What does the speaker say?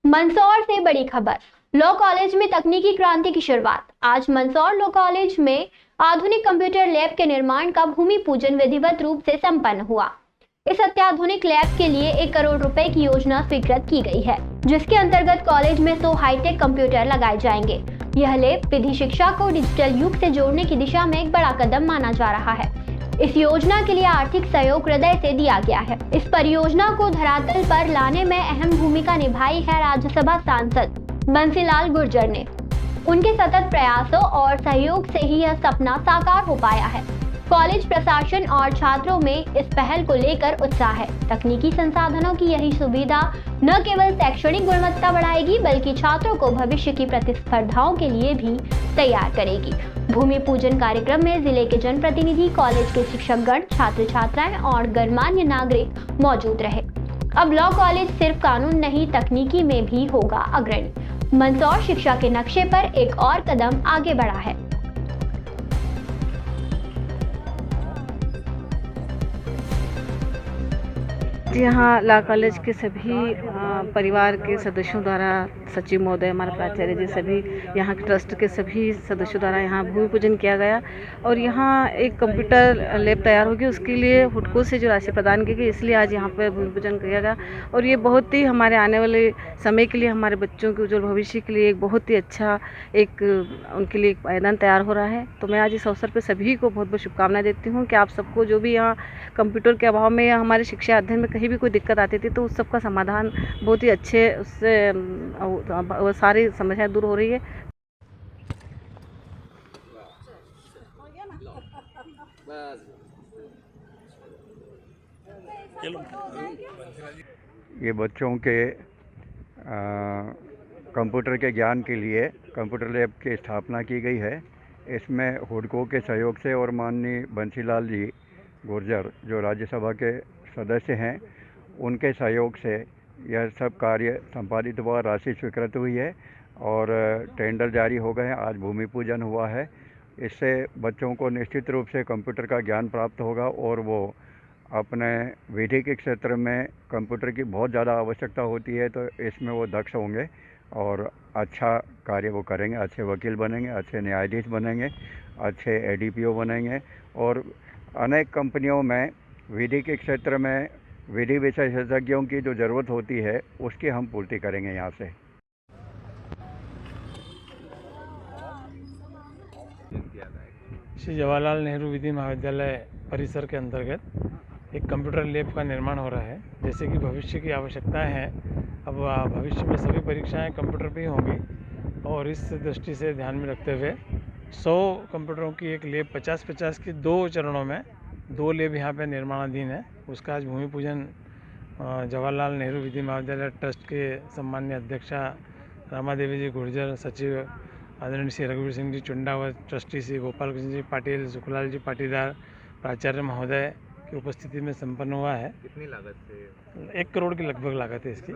मंदसौर से बड़ी खबर। लॉ कॉलेज में तकनीकी क्रांति की शुरुआत। आज मंदसौर लॉ कॉलेज में आधुनिक कंप्यूटर लैब के निर्माण का भूमि पूजन विधिवत रूप से संपन्न हुआ। इस अत्याधुनिक लैब के लिए 1 करोड़ रुपए की योजना स्वीकृत की गई है, जिसके अंतर्गत कॉलेज में 100 हाईटेक कंप्यूटर लगाए जाएंगे। यह लैब विधि शिक्षा को डिजिटल युग से जोड़ने की दिशा में एक बड़ा कदम माना जा रहा है। इस योजना के लिए आर्थिक सहयोग हृदय से दिया गया है। इस परियोजना को धरातल पर लाने में अहम भूमिका निभाई है राज्यसभा सांसद बंसीलाल गुर्जर ने। उनके सतत प्रयासों और सहयोग से ही यह सपना साकार हो पाया है। कॉलेज प्रशासन और छात्रों में इस पहल को लेकर उत्साह है। तकनीकी संसाधनों की यही सुविधा न केवल शैक्षणिक गुणवत्ता बढ़ाएगी, बल्कि छात्रों को भविष्य की प्रतिस्पर्धाओं के लिए भी तैयार करेगी। भूमि पूजन कार्यक्रम में जिले के जनप्रतिनिधि, कॉलेज के शिक्षकगण, छात्र छात्राएं और गणमान्य नागरिक मौजूद रहे। अब लॉ कॉलेज सिर्फ कानून नहीं, तकनीकी में भी होगा अग्रणी। मंदसौर शिक्षा के नक्शे पर एक और कदम आगे बढ़ा है। यहाँ लॉ कॉलेज के सभी परिवार के सदस्यों द्वारा, सचिव महोदय, हमारे प्राचार्य जी, सभी यहाँ के ट्रस्ट के सभी सदस्यों द्वारा यहाँ भूमि पूजन किया गया और यहाँ एक कंप्यूटर लैब तैयार होगी। उसके लिए हुडको से जो राशि प्रदान की गई, इसलिए आज यहाँ पर भूमि पूजन किया गया और ये बहुत ही हमारे आने वाले समय के लिए, हमारे बच्चों के उज्जवल भविष्य के लिए एक बहुत ही अच्छा उनके लिए एक पायदान तैयार हो रहा है। तो मैं आज इस अवसर पर सभी को बहुत बहुत शुभकामनाएं देती हूँ कि आप सबको जो भी यहाँ कंप्यूटर के अभाव में या हमारे शिक्षा अध्ययन में कहीं भी कोई दिक्कत आती थी, तो उस सब का समाधान बहुत ही अच्छे उससे वो सारी समस्याएं दूर हो रही है। ये बच्चों के कंप्यूटर के ज्ञान के लिए कंप्यूटर लैब की स्थापना की गई है। इसमें हुडको के सहयोग से और माननीय बंसीलाल जी गुर्जर, जो राज्यसभा के सदस्य हैं, उनके सहयोग से यह सब कार्य संपादित हुआ, राशि स्वीकृत हुई है और टेंडर जारी हो गए हैं। आज भूमि पूजन हुआ है। इससे बच्चों को निश्चित रूप से कंप्यूटर का ज्ञान प्राप्त होगा और वो अपने विधि के क्षेत्र में कंप्यूटर की बहुत ज़्यादा आवश्यकता होती है, तो इसमें वो दक्ष होंगे और अच्छा कार्य वो करेंगे। अच्छे वकील बनेंगे, अच्छे न्यायाधीश बनेंगे, अच्छे एडीपीओ बनेंगे और अनेक कंपनियों में विधि के क्षेत्र में विधि विशेषज्ञों की जो ज़रूरत होती है, उसकी हम पूर्ति करेंगे यहाँ से। श्री जवाहरलाल नेहरू विधि महाविद्यालय परिसर के अंतर्गत एक कंप्यूटर लैब का निर्माण हो रहा है। जैसे कि भविष्य की आवश्यकताएं हैं, अब भविष्य में सभी परीक्षाएं कंप्यूटर पे ही होंगी और इस दृष्टि से ध्यान में रखते हुए 100 कंप्यूटरों की एक लैब 50-50 की 2 चरणों में 2 लैब यहाँ पे निर्माणाधीन है। उसका आज भूमि पूजन जवाहरलाल नेहरू विधि महाविद्यालय ट्रस्ट के सम्मान्य अध्यक्षा रामादेवी जी गुर्जर, सचिव आदरणीय श्री रघुवीर सिंह जी चुंडा व ट्रस्टी श्री गोपाल कृष्ण जी पाटिल, सुखलाल जी पाटीदार, प्राचार्य महोदय की उपस्थिति में संपन्न हुआ है। कितनी लागत से? 1 करोड़ की लगभग लागत है इसकी।